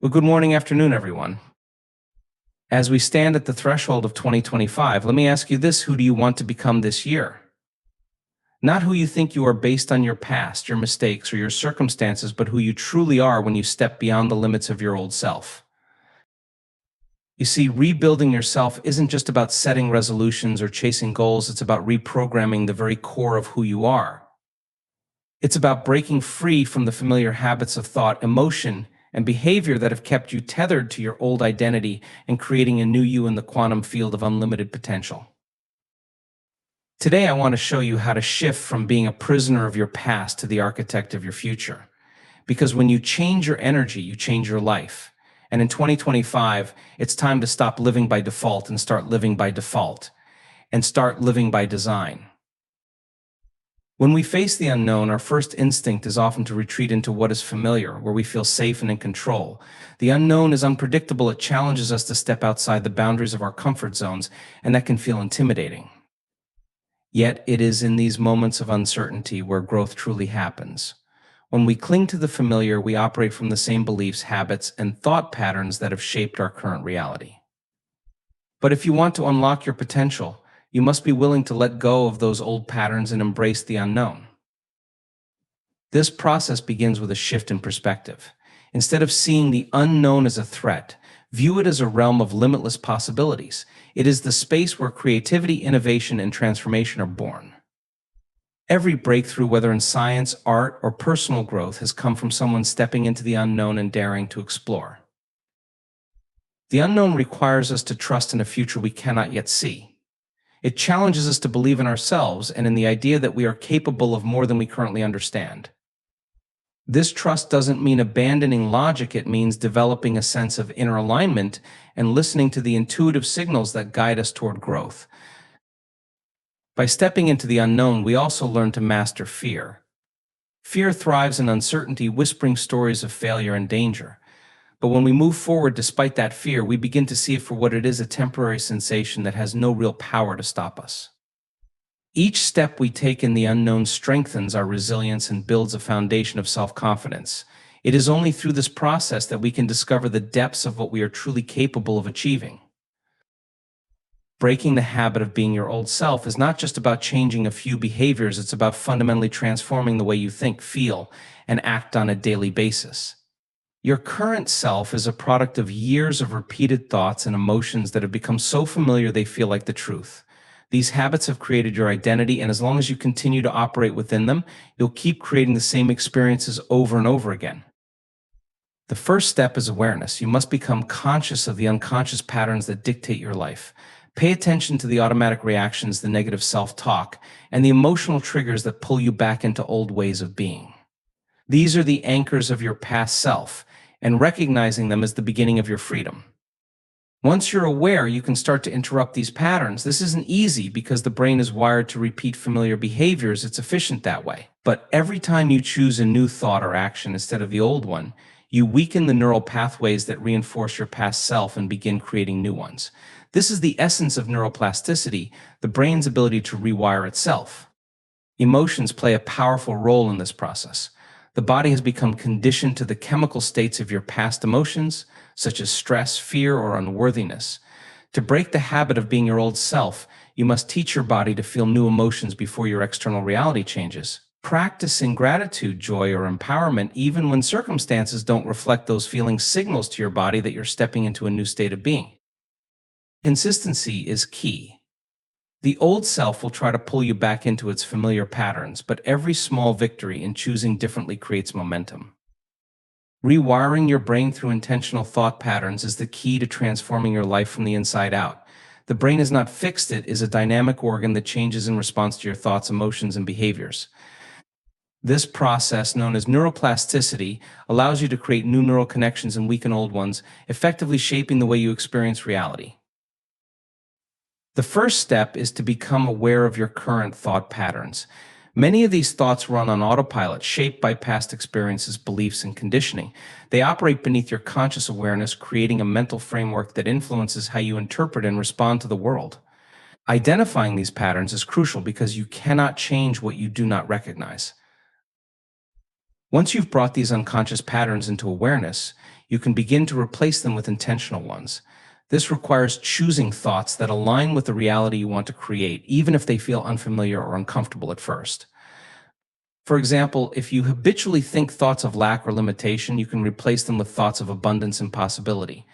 Well, good morning, afternoon, everyone. As we stand at the threshold of 2025, let me ask you this: who do you want to become this year? Not who you think you are based on your past, your mistakes, or your circumstances, but who you truly are when you step beyond the limits of your old self. You see, rebuilding yourself isn't just about setting resolutions or chasing goals, it's about reprogramming the very core of who you are. It's about breaking free from the familiar habits of thought, emotion, and behavior that have kept you tethered to your old identity and creating a new you in the quantum field of unlimited potential. Today, I want to show you how to shift from being a prisoner of your past to the architect of your future. Because when you change your energy, you change your life. And in 2025, it's time to stop living by default and start living by default, and start living by design. When we face the unknown, our first instinct is often to retreat into what is familiar, where we feel safe and in control. The unknown is unpredictable. It challenges us to step outside the boundaries of our comfort zones, and that can feel intimidating. Yet it is in these moments of uncertainty where growth truly happens. When we cling to the familiar, we operate from the same beliefs, habits, and thought patterns that have shaped our current reality. But if you want to unlock your potential, you must be willing to let go of those old patterns and embrace the unknown. This process begins with a shift in perspective. Instead of seeing the unknown as a threat, view it as a realm of limitless possibilities. It is the space where creativity, innovation, and transformation are born. Every breakthrough, whether in science, art, or personal growth, has come from someone stepping into the unknown and daring to explore. The unknown requires us to trust in a future we cannot yet see. It challenges us to believe in ourselves and in the idea that we are capable of more than we currently understand. This trust doesn't mean abandoning logic, it means developing a sense of inner alignment and listening to the intuitive signals that guide us toward growth. By stepping into the unknown, we also learn to master fear. Fear thrives in uncertainty, whispering stories of failure and danger. But when we move forward despite that fear, we begin to see it for what it is: a temporary sensation that has no real power to stop us. Each step we take in the unknown strengthens our resilience and builds a foundation of self-confidence. It is only through this process that we can discover the depths of what we are truly capable of achieving. Breaking the habit of being your old self is not just about changing a few behaviors, it's about fundamentally transforming the way you think, feel, and act on a daily basis. Your current self is a product of years of repeated thoughts and emotions that have become so familiar they feel like the truth. These habits have created your identity, and as long as you continue to operate within them, you'll keep creating the same experiences over and over again. The first step is awareness. You must become conscious of the unconscious patterns that dictate your life. Pay attention to the automatic reactions, the negative self-talk, and the emotional triggers that pull you back into old ways of being. These are the anchors of your past self, and recognizing them is the beginning of your freedom. Once you're aware, you can start to interrupt these patterns. This isn't easy because the brain is wired to repeat familiar behaviors. It's efficient that way. But every time you choose a new thought or action instead of the old one, you weaken the neural pathways that reinforce your past self and begin creating new ones. This is the essence of neuroplasticity, the brain's ability to rewire itself. Emotions play a powerful role in this process. The body has become conditioned to the chemical states of your past emotions, such as stress, fear, or unworthiness. To break the habit of being your old self, you must teach your body to feel new emotions before your external reality changes. Practicing gratitude, joy, or empowerment, even when circumstances don't reflect those feelings, signals to your body that you're stepping into a new state of being. Consistency is key. The old self will try to pull you back into its familiar patterns, but every small victory in choosing differently creates momentum. Rewiring your brain through intentional thought patterns is the key to transforming your life from the inside out. The brain is not fixed, it is a dynamic organ that changes in response to your thoughts, emotions, and behaviors. This process, known as neuroplasticity, allows you to create new neural connections and weaken old ones, effectively shaping the way you experience reality. The first step is to become aware of your current thought patterns. Many of these thoughts run on autopilot, shaped by past experiences, beliefs, and conditioning. They operate beneath your conscious awareness, creating a mental framework that influences how you interpret and respond to the world. Identifying these patterns is crucial because you cannot change what you do not recognize. Once you've brought these unconscious patterns into awareness, You can begin to replace them with intentional ones. This requires choosing thoughts that align with the reality you want to create, even if they feel unfamiliar or uncomfortable at first. For example, if you habitually think thoughts of lack or limitation, you can replace them with thoughts of abundance and possibility.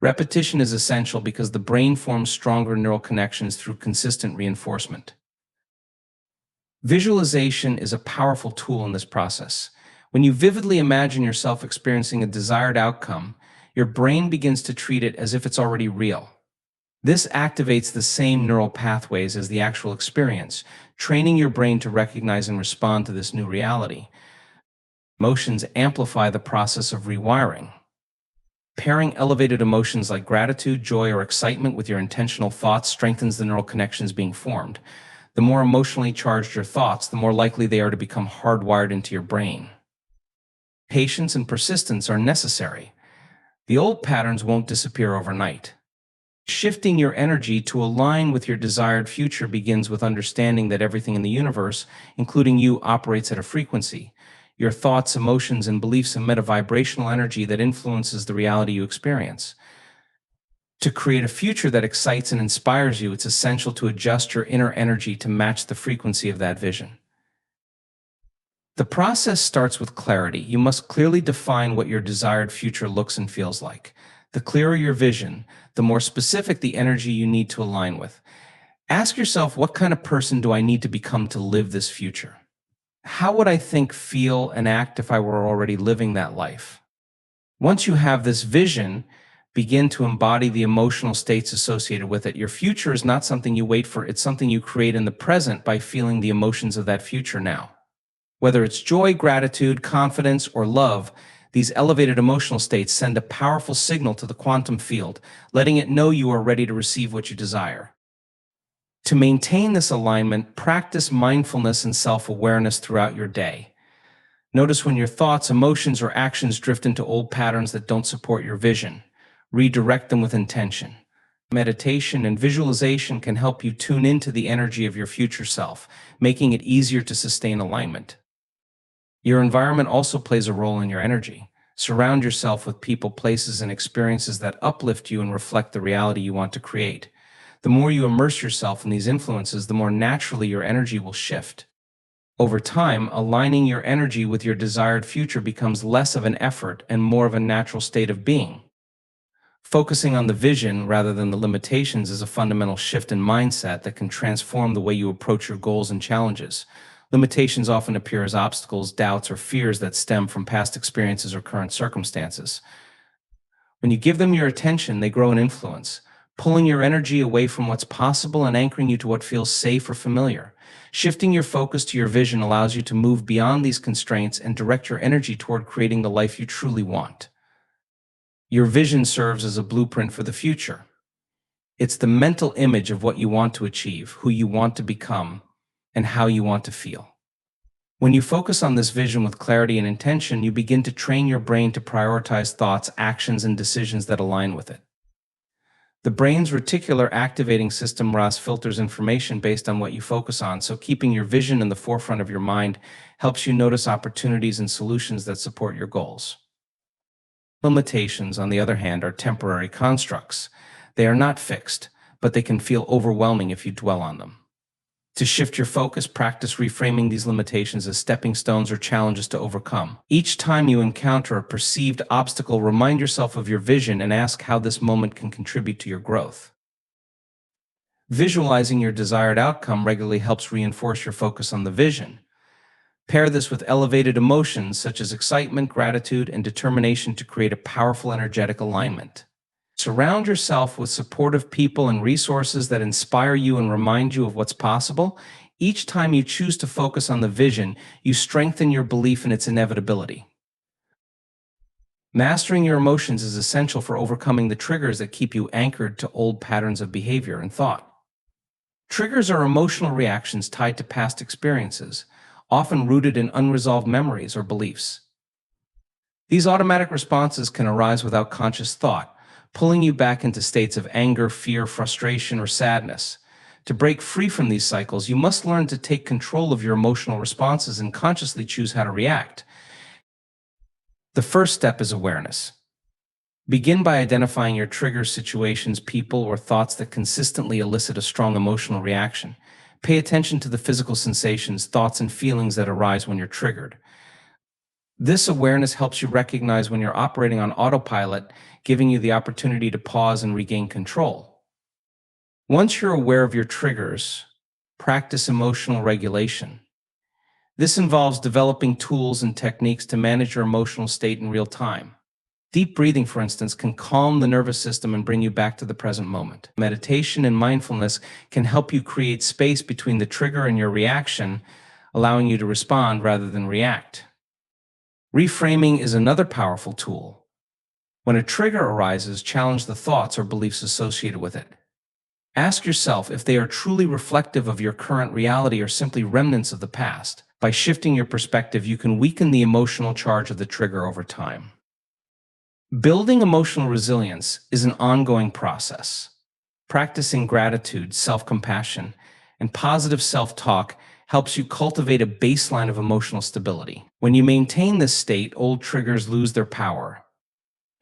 Repetition is essential because the brain forms stronger neural connections through consistent reinforcement. Visualization is a powerful tool in this process. When you vividly imagine yourself experiencing a desired outcome, your brain begins to treat it as if it's already real. This activates the same neural pathways as the actual experience, training your brain to recognize and respond to this new reality. Emotions amplify the process of rewiring. Pairing elevated emotions like gratitude, joy, or excitement with your intentional thoughts strengthens the neural connections being formed. The more emotionally charged your thoughts, the more likely they are to become hardwired into your brain. Patience and persistence are necessary. The old patterns won't disappear overnight. Shifting your energy to align with your desired future begins with understanding that everything in the universe, including you, operates at a frequency. Your thoughts, emotions, and beliefs emit a vibrational energy that influences the reality you experience. To create a future that excites and inspires you, it's essential to adjust your inner energy to match the frequency of that vision. The process starts with clarity. You must clearly define what your desired future looks and feels like. The clearer your vision, the more specific the energy you need to align with. Ask yourself, what kind of person do I need to become to live this future? How would I think, feel, and act if I were already living that life? Once you have this vision, begin to embody the emotional states associated with it. Your future is not something you wait for, it's something you create in the present by feeling the emotions of that future now. Whether it's joy, gratitude, confidence, or love, these elevated emotional states send a powerful signal to the quantum field, letting it know you are ready to receive what you desire. To maintain this alignment, practice mindfulness and self-awareness throughout your day. Notice when your thoughts, emotions, or actions drift into old patterns that don't support your vision. Redirect them with intention. Meditation and visualization can help you tune into the energy of your future self, making it easier to sustain alignment. Your environment also plays a role in your energy. Surround yourself with people, places, and experiences that uplift you and reflect the reality you want to create. The more you immerse yourself in these influences, the more naturally your energy will shift. Over time, aligning your energy with your desired future becomes less of an effort and more of a natural state of being. Focusing on the vision rather than the limitations is a fundamental shift in mindset that can transform the way you approach your goals and challenges. Limitations often appear as obstacles, doubts, or fears that stem from past experiences or current circumstances. When you give them your attention, they grow in influence, pulling your energy away from what's possible and anchoring you to what feels safe or familiar. Shifting your focus to your vision allows you to move beyond these constraints and direct your energy toward creating the life you truly want. Your vision serves as a blueprint for the future. It's the mental image of what you want to achieve, who you want to become, and how you want to feel. When you focus on this vision with clarity and intention, you begin to train your brain to prioritize thoughts, actions, and decisions that align with it. The brain's reticular activating system RAS filters information based on what you focus on, so keeping your vision in the forefront of your mind helps you notice opportunities and solutions that support your goals. Limitations, on the other hand, are temporary constructs. They are not fixed, but they can feel overwhelming if you dwell on them. To shift your focus, practice reframing these limitations as stepping stones or challenges to overcome. Each time you encounter a perceived obstacle, remind yourself of your vision and ask how this moment can contribute to your growth. Visualizing your desired outcome regularly helps reinforce your focus on the vision. Pair this with elevated emotions such as excitement, gratitude, and determination to create a powerful, energetic alignment. Surround yourself with supportive people and resources that inspire you and remind you of what's possible. Each time you choose to focus on the vision, you strengthen your belief in its inevitability. Mastering your emotions is essential for overcoming the triggers that keep you anchored to old patterns of behavior and thought. Triggers are emotional reactions tied to past experiences, often rooted in unresolved memories or beliefs. These automatic responses can arise without conscious thought, pulling you back into states of anger, fear, frustration, or sadness. To break free from these cycles, you must learn to take control of your emotional responses and consciously choose how to react. The first step is awareness. Begin by identifying your triggers, situations, people, or thoughts that consistently elicit a strong emotional reaction. Pay attention to the physical sensations, thoughts, and feelings that arise when you're triggered. This awareness helps you recognize when you're operating on autopilot, giving you the opportunity to pause and regain control. Once you're aware of your triggers, practice emotional regulation. This involves developing tools and techniques to manage your emotional state in real time. Deep breathing, for instance, can calm the nervous system and bring you back to the present moment. Meditation and mindfulness can help you create space between the trigger and your reaction, allowing you to respond rather than react. Reframing is another powerful tool. When a trigger arises, challenge the thoughts or beliefs associated with it. Ask yourself if they are truly reflective of your current reality or simply remnants of the past. By shifting your perspective, you can weaken the emotional charge of the trigger over time. Building emotional resilience is an ongoing process. Practicing gratitude, self-compassion, and positive self-talk helps you cultivate a baseline of emotional stability. When you maintain this state, old triggers lose their power,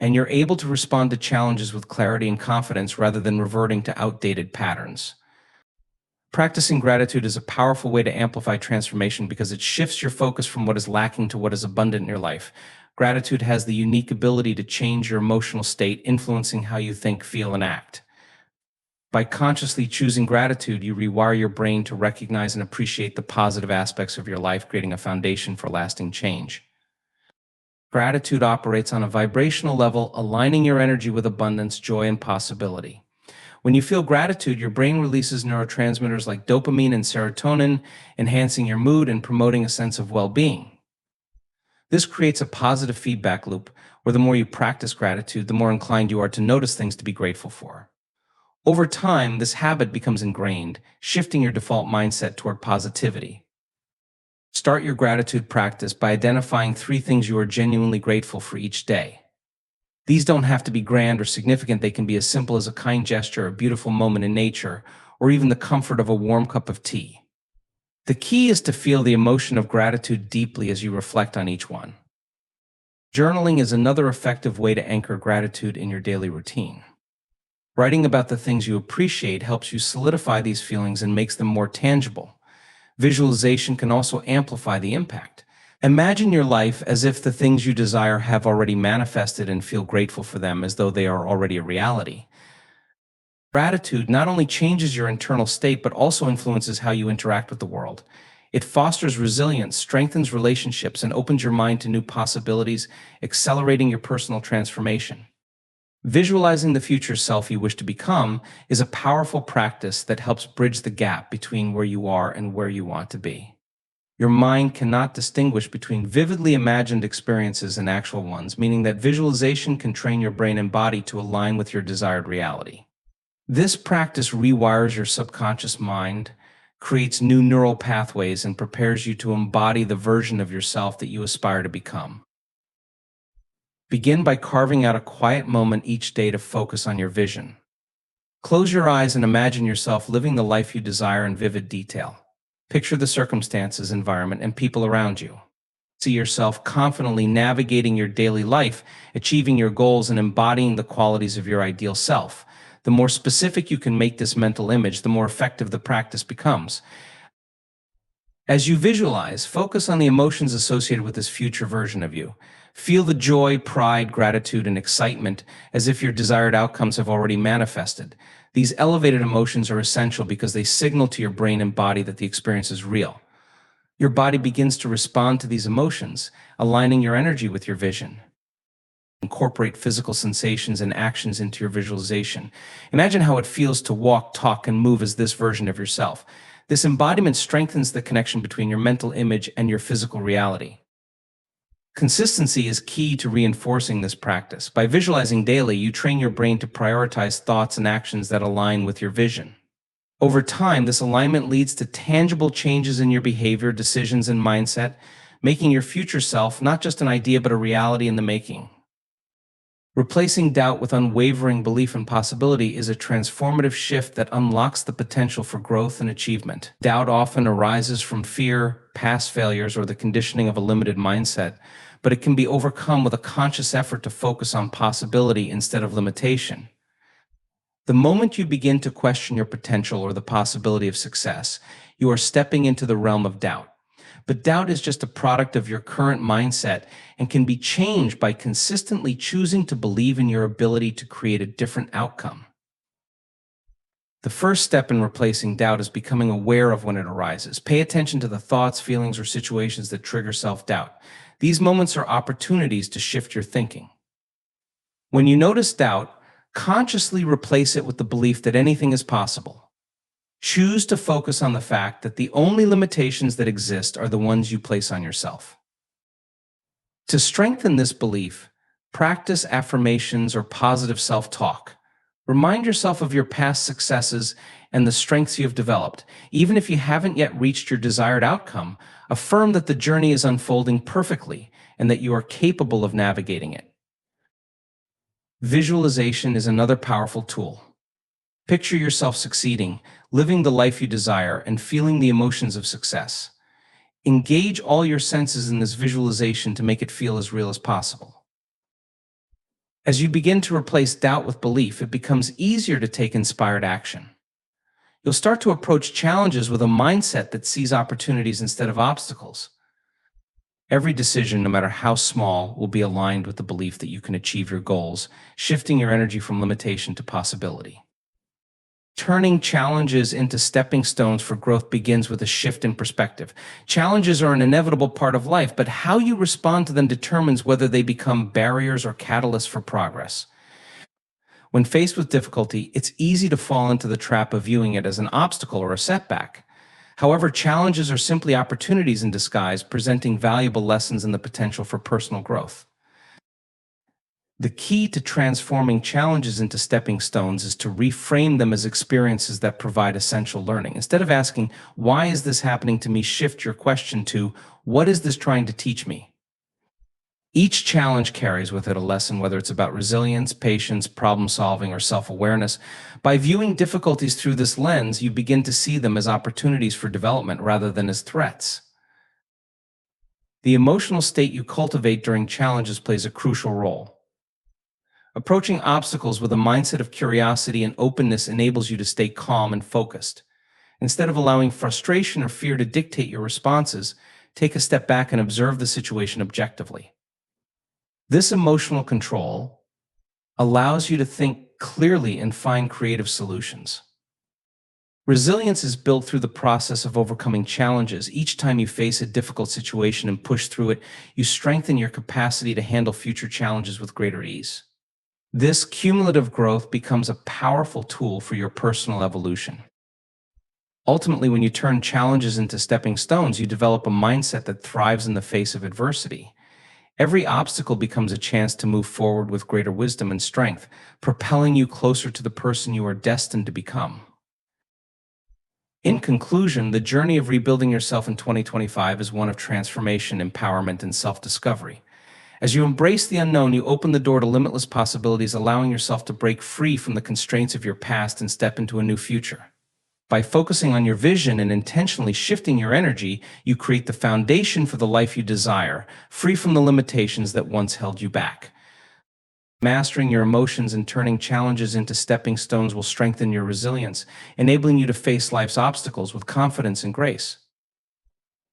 and you're able to respond to challenges with clarity and confidence rather than reverting to outdated patterns. Practicing gratitude is a powerful way to amplify transformation because it shifts your focus from what is lacking to what is abundant in your life. Gratitude has the unique ability to change your emotional state, influencing how you think, feel, and act. By consciously choosing gratitude, you rewire your brain to recognize and appreciate the positive aspects of your life, creating a foundation for lasting change. Gratitude operates on a vibrational level, aligning your energy with abundance, joy, and possibility. When you feel gratitude, your brain releases neurotransmitters like dopamine and serotonin, enhancing your mood and promoting a sense of well-being. This creates a positive feedback loop, where the more you practice gratitude, the more inclined you are to notice things to be grateful for. Over time, this habit becomes ingrained, shifting your default mindset toward positivity. Start your gratitude practice by identifying 3 things you are genuinely grateful for each day. These don't have to be grand or significant. They can be as simple as a kind gesture, a beautiful moment in nature, or even the comfort of a warm cup of tea. The key is to feel the emotion of gratitude deeply as you reflect on each one. Journaling is another effective way to anchor gratitude in your daily routine. Writing about the things you appreciate helps you solidify these feelings and makes them more tangible. Visualization can also amplify the impact. Imagine your life as if the things you desire have already manifested and feel grateful for them as though they are already a reality. Gratitude not only changes your internal state but also influences how you interact with the world. It fosters resilience, strengthens relationships, and opens your mind to new possibilities, accelerating your personal transformation. Visualizing the future self you wish to become is a powerful practice that helps bridge the gap between where you are and where you want to be. Your mind cannot distinguish between vividly imagined experiences and actual ones, meaning that visualization can train your brain and body to align with your desired reality. This practice rewires your subconscious mind, creates new neural pathways, and prepares you to embody the version of yourself that you aspire to become. Begin by carving out a quiet moment each day to focus on your vision. Close your eyes and imagine yourself living the life you desire in vivid detail. Picture the circumstances, environment, and people around you. See yourself confidently navigating your daily life, achieving your goals, and embodying the qualities of your ideal self. The more specific you can make this mental image, the more effective the practice becomes. As you visualize, focus on the emotions associated with this future version of you. Feel the joy, pride, gratitude, and excitement as if your desired outcomes have already manifested. These elevated emotions are essential because they signal to your brain and body that the experience is real. Your body begins to respond to these emotions, aligning your energy with your vision. Incorporate physical sensations and actions into your visualization. Imagine how it feels to walk, talk, and move as this version of yourself. This embodiment strengthens the connection between your mental image and your physical reality. Consistency is key to reinforcing this practice. By visualizing daily, you train your brain to prioritize thoughts and actions that align with your vision. Over time, this alignment leads to tangible changes in your behavior, decisions, and mindset, making your future self not just an idea but a reality in the making. Replacing doubt with unwavering belief in possibility is a transformative shift that unlocks the potential for growth and achievement. Doubt often arises from fear, past failures, or the conditioning of a limited mindset, but it can be overcome with a conscious effort to focus on possibility instead of limitation. The moment you begin to question your potential or the possibility of success, you are stepping into the realm of doubt. But doubt is just a product of your current mindset and can be changed by consistently choosing to believe in your ability to create a different outcome. The first step in replacing doubt is becoming aware of when it arises. Pay attention to the thoughts, feelings, or situations that trigger self-doubt. These moments are opportunities to shift your thinking. When you notice doubt, consciously replace it with the belief that anything is possible. Choose to focus on the fact that the only limitations that exist are the ones you place on yourself. To strengthen this belief, practice affirmations or positive self-talk. Remind yourself of your past successes and the strengths you have developed. Even if you haven't yet reached your desired outcome, affirm that the journey is unfolding perfectly and that you are capable of navigating it. Visualization is another powerful tool. Picture yourself succeeding, living the life you desire, and feeling the emotions of success. Engage all your senses in this visualization to make it feel as real as possible. As you begin to replace doubt with belief, it becomes easier to take inspired action. You'll start to approach challenges with a mindset that sees opportunities instead of obstacles. Every decision, no matter how small, will be aligned with the belief that you can achieve your goals, shifting your energy from limitation to possibility. Turning challenges into stepping stones for growth begins with a shift in perspective. Challenges are an inevitable part of life, but how you respond to them determines whether they become barriers or catalysts for progress. When faced with difficulty, it's easy to fall into the trap of viewing it as an obstacle or a setback. However, challenges are simply opportunities in disguise, presenting valuable lessons and the potential for personal growth. The key to transforming challenges into stepping stones is to reframe them as experiences that provide essential learning. Instead of asking, "Why is this happening to me?" shift your question to, "What is this trying to teach me?" Each challenge carries with it a lesson, whether it's about resilience, patience, problem-solving, or self-awareness. By viewing difficulties through this lens, you begin to see them as opportunities for development rather than as threats. The emotional state you cultivate during challenges plays a crucial role. Approaching obstacles with a mindset of curiosity and openness enables you to stay calm and focused. Instead of allowing frustration or fear to dictate your responses, take a step back and observe the situation objectively. This emotional control allows you to think clearly and find creative solutions. Resilience is built through the process of overcoming challenges. Each time you face a difficult situation and push through it, you strengthen your capacity to handle future challenges with greater ease. This cumulative growth becomes a powerful tool for your personal evolution. Ultimately, when you turn challenges into stepping stones, you develop a mindset that thrives in the face of adversity. Every obstacle becomes a chance to move forward with greater wisdom and strength, propelling you closer to the person you are destined to become. In conclusion, the journey of rebuilding yourself in 2025 is one of transformation, empowerment, and self-discovery. As you embrace the unknown, you open the door to limitless possibilities, allowing yourself to break free from the constraints of your past and step into a new future. By focusing on your vision and intentionally shifting your energy, you create the foundation for the life you desire, free from the limitations that once held you back. Mastering your emotions and turning challenges into stepping stones will strengthen your resilience, enabling you to face life's obstacles with confidence and grace.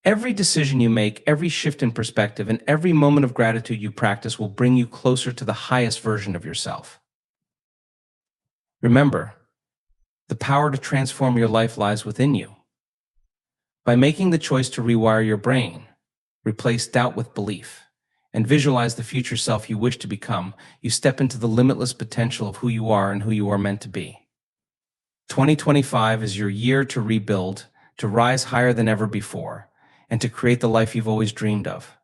Every decision you make, every shift in perspective, and every moment of gratitude you practice will bring you closer to the highest version of yourself. Remember, the power to transform your life lies within you. By making the choice to rewire your brain, replace doubt with belief, and visualize the future self you wish to become, you step into the limitless potential of who you are and who you are meant to be. 2025 is your year to rebuild, to rise higher than ever before, and to create the life you've always dreamed of.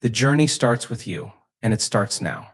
The journey starts with you, and it starts now.